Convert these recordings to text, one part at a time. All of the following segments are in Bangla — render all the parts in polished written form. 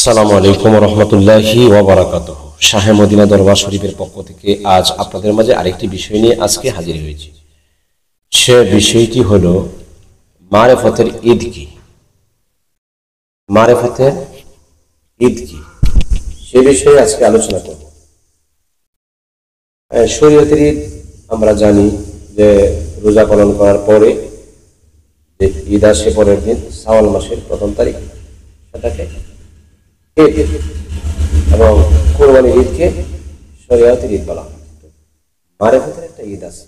আসসালামু আলাইকুম রহমতুল্লাহি ওয়া বারাকাতুহু। শাহে মদিনা দরবার শরীফের পক্ষ থেকে আজ আপনাদের মাঝে আরেকটি বিষয় নিয়ে আজকে হাজির হয়েছি। সে বিষয়টি হলো মারেফতের ঈদ কি। মারেফতের ঈদ কি সে বিষয়ে আজকে আলোচনা করব। শরীয়তের ঈদ আমরা জানি যে রোজা পালন করার পরে যে ঈদ আসে পরের দিন শাওয়াল মাসের প্রথম তারিখ, সেটাকে ঈদ এবং কোরবানির ঈদকে শরীয়তের ঈদ বলা হয়। মারেফতের একটা ঈদ আছে,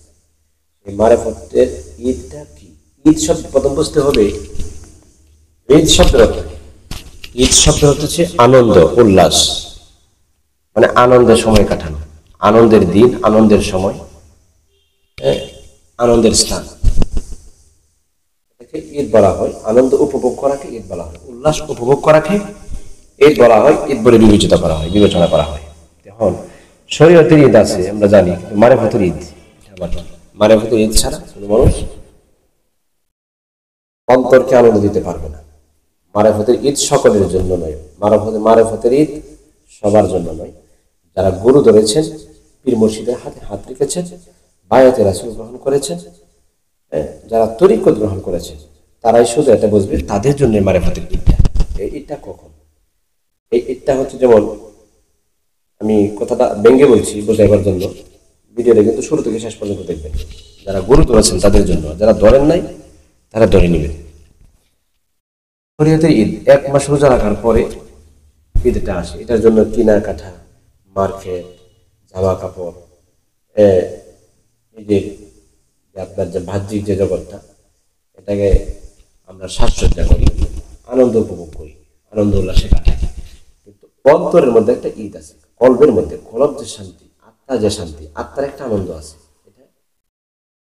এই মারেফতের ঈদটা কি? ঈদ শব্দ প্রথম বুঝতে হবে। ঈদ শব্দের অর্থ, ঈদ শব্দের অর্থ হচ্ছে আনন্দ উল্লাস, মানে আনন্দের সময় কাটানো, আনন্দের দিন, আনন্দের সময়, আনন্দের স্থান, এটাকে ঈদ বলা হয়। আনন্দ উপভোগ করাকে ঈদ বলা হয়, উল্লাস উপভোগ করাকে ঈদ বলা হয়, ঈদ বলে বিবেচনা করা হয়। এখন শরীয়তের ঈদ আছে আমরা জানি, কিন্তু মারেফতের ঈদ, মারেফতের ঈদ ছাড়া কোনো মানুষ অন্তরকে আনন্দ দিতে পারবে না। মারেফতের ঈদ সকলের জন্য নয়, মারেফতের ঈদ সবার জন্য নয়। যারা গুরু ধরেছেন, পীর মুর্শিদের হাতে হাত রেখেছেন, বায়াতে রাসূল গ্রহণ করেছেন, যারা তরিকত গ্রহণ করেছেন, তারাই শুধু এটা বুঝবে, তাদের জন্য মারেফতের ঈদটা। এই ঈদটা কখন? এই ঈদটা হচ্ছে, যেমন আমি কথাটা ব্যঙ্গে বলছি বোঝাইবার জন্য, ভিডিওটা কিন্তু শুরু থেকে শেষ পর্যন্ত দেখবেন। যারা গুরু ধরেছেন তাদের জন্য, যারা ধরেন নাই তারা ধরে নেবেন। শরীয়তের ঈদ 1 মাস রোজা রাখার পরে ঈদটা আসে। এটার জন্য কিনা কাঠা, মার্কেট, জামা কাপড়, এই যে আপনার যে বাহ্যিক যে জগৎটা, এটাকে আমরা সাজসজ্জা করি, আনন্দ উপভোগ করি, আনন্দ উল্লাসে কাটাই। কিন্তু অন্তরের মধ্যে একটা ঈদ আছে, কলবের মধ্যে, কলব যে শান্তি, আত্মা যে শান্তি, আত্মার একটা আনন্দ আছে। এটা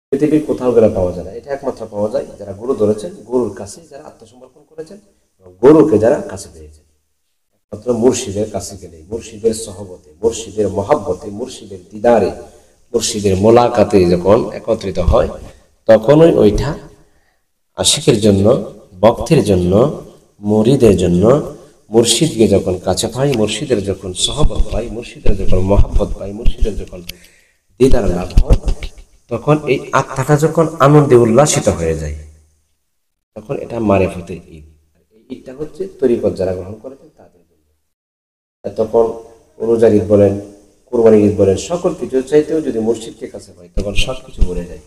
পৃথিবীর কোথাও গেলে পাওয়া যায় না, এটা একমাত্র পাওয়া যায় যারা গুরু ধরেছেন, গুরুর কাছে যারা আত্মসমর্পণ করেছেন, গুরুকে যারা কাছে পেয়েছেন। মাত্র মুর্শিদের কাছে গেলে, মুর্শিদের সহবতে, মুর্শিদের মহাব্বতে, মুর্শিদের দিদারে, মুর্শিদের মোলাকাতে যখন একত্রিত হয়, তখনই ওইটা আশিকের জন্য, ভক্তের জন্য, মুরিদের জন্য, মুর্শিদকে যখন কাছে পাই, মুর্শিদের যখন সহবত পাই, মুর্শিদের যখন মহাব্বত পাই, মুর্শিদের যখন দিদার লাভ হয়, তখন এই আত্মাটা যখন আনন্দে উল্লাসিত হয়ে যায়, তখন এটা মারেফতের ঈদ। এই ঈদটা হচ্ছে তরিকত যারা গ্রহণ করেছেন তাদের জন্য। তখন রোজার ঈদ বলেন, কুরবানির ঈদ বলেন, সকল কিছু চাইতেও যদি মুর্শিদকে কাছে পাই, তখন সব কিছু ভরে যায়।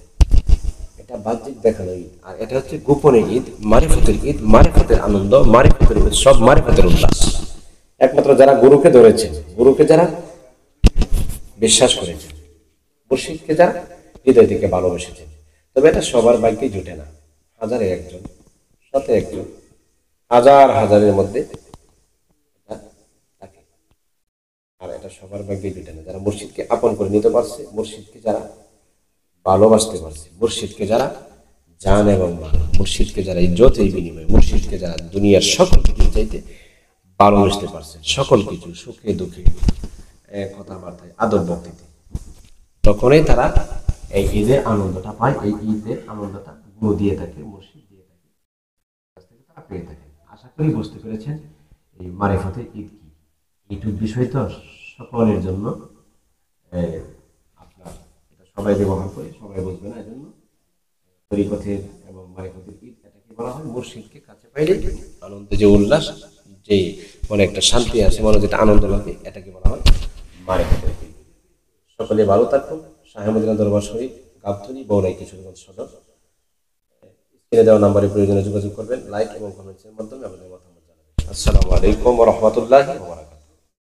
এটা বাহ্যিক দেখানো ঈদ, আর এটা হচ্ছে গোপনের ঈদ, মারিফতের ঈদ, মারিফতের আনন্দ, মারিফতের উৎসব, মারিফতের উল্লাস। একমাত্র যারা গুরুকে ধরেছেন, গুরুকে যারা বিশ্বাস করেছেন, মুর্শিদকে যারা হৃদয় থেকে ভালোবেসেছেন। তবে এটা সবার ভাগ্যে জুটে না। হাজারে একজন, শতে একজন, হাজারের মধ্যে থাকে। আর এটা সবার ভাগ্যে জুটে না। যারা মুর্শিদকে আপন করে নিতে পারছে, মুর্শিদকে যারা ভালোবাসতে পারছে, মুর্শিদকে যারা জান এবং মাল, মুর্শিদকে যারা ইজ্জতের বিনিময়ে, মুর্শিদকে যারা দুনিয়ার সকল কিছু চাইতে ভালোবাসতে পারছে, সকল কিছু সুখে দুঃখে, কথাবার্তায়, আদর ভক্তিতে, তখনই তারা এই ঈদের আনন্দটা পায়। এই ঈদের আনন্দটা গুরু দিয়ে থাকে, মুর্শিদ দিয়ে থাকে, কাছ থেকে তারা পেয়ে থাকে। আশা করি বুঝতে পেরেছেন এই মারিফতের ঈদ কি। এইটুক বিষয় তো সকলের জন্য, আপনার এটা সবাই ব্যবহার করে, সবাই বুঝবে না। এজন্য তরিকতের এবং মারিফতের ঈদ, এটাকে বলা হয় মুর্শিদকে কাছে পাইলে আনন্দ, যে উল্লাস, যে মনে একটা শান্তি আছে, মনে যেটা আনন্দ লাগে, এটাকে বলা হয় মারিফতের ঈদ। সকলে ভালো থাকুন। শাহে মদিনা দরবার শরীফ, গাবতলী, বৌরাই, কিশোরগঞ্জ সদর। স্ক্রিনে দেওয়া নাম্বারে প্রয়োজনে যোগাযোগ করবেন। লাইক এবং কমেন্টসের মাধ্যমে আমাদের মতামত জানাবেন। আসসালামু আলাইকুম ওয়া রাহমাতুল্লাহি ওয়া বারাকাতুহু।